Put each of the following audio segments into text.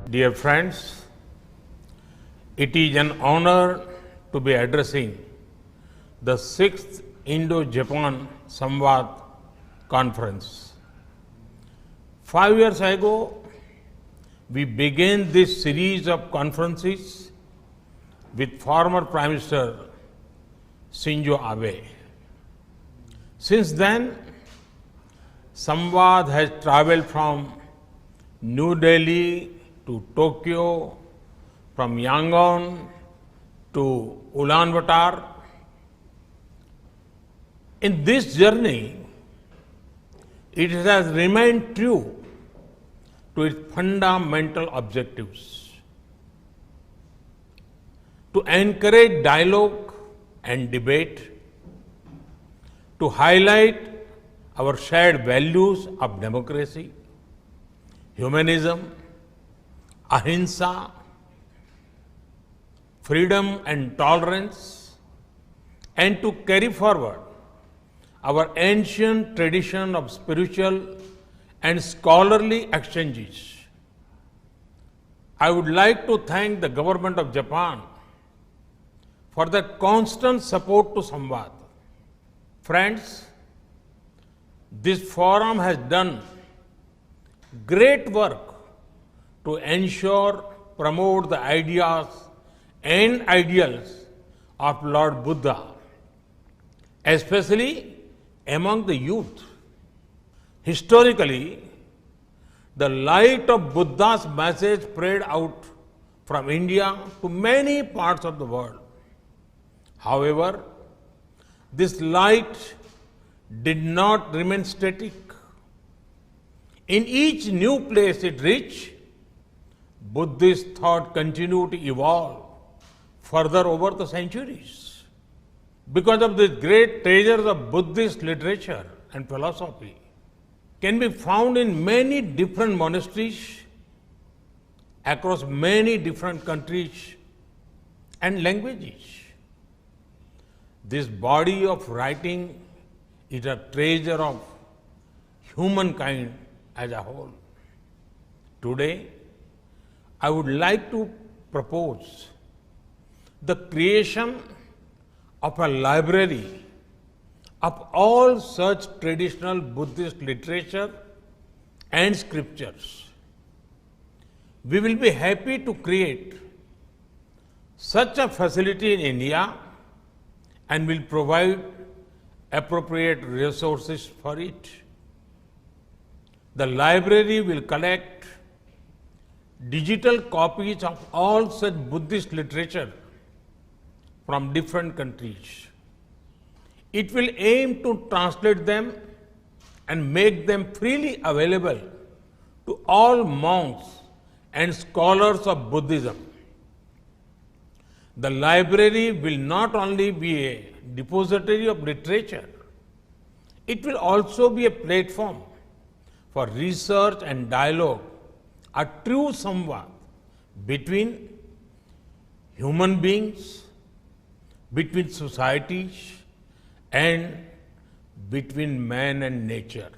Dear friends, it is an honor to be addressing the 6th Indo-Japan Samvad Conference. 5 years ago, we began this series of conferences with former Prime Minister Shinzo Abe. Since then, Samvad has traveled from New Delhi to Tokyo, from Yangon to Ulaanbaatar. In this journey, it has remained true to its fundamental objectives: to encourage dialogue and debate, to highlight our shared values of democracy, humanism, ahimsa, freedom and tolerance, and to carry forward our ancient tradition of spiritual and scholarly exchanges. I would like to thank the government of Japan for their constant support to Samvad. Friends, this forum has done great work to ensure, promote the ideas and ideals of Lord Buddha, especially among the youth. Historically, the light of Buddha's message spread out from India to many parts of the world. However, this light did not remain static. In each new place it reached, Buddhist thought continued to evolve further over the centuries. Because of the great treasures of Buddhist literature and philosophy can be found in many different monasteries across many different countries and languages. This body of writing is a treasure of humankind as a whole. Today, I would like to propose the creation of a library of all such traditional Buddhist literature and scriptures. We will be happy to create such a facility in India and will provide appropriate resources for it. The library will collect digital copies of all such Buddhist literature from different countries. It will aim to translate them and make them freely available to all monks and scholars of Buddhism. The library will not only be a depository of literature, it will also be a platform for research and dialogue, a true samvad between human beings, between societies, and between man and nature.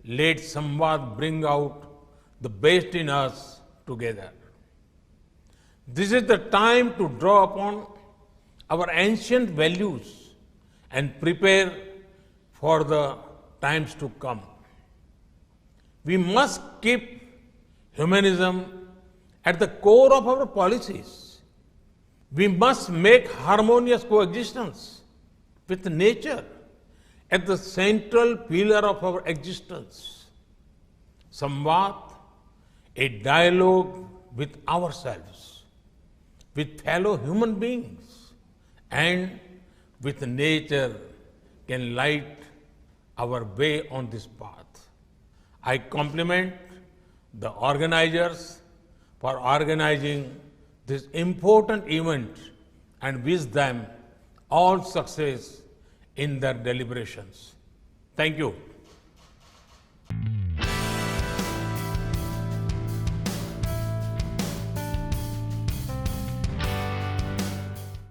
Let Samvad bring out the best in us together. This is the time to draw upon our ancient values and prepare for the times to come. We must keep humanism at the core of our policies. We must make harmonious coexistence with nature at the central pillar of our existence. Samvad, a dialogue with ourselves, with fellow human beings, and with nature can light our way on this path. I compliment the organizers for organizing this important event and wish them all success in their deliberations. Thank you.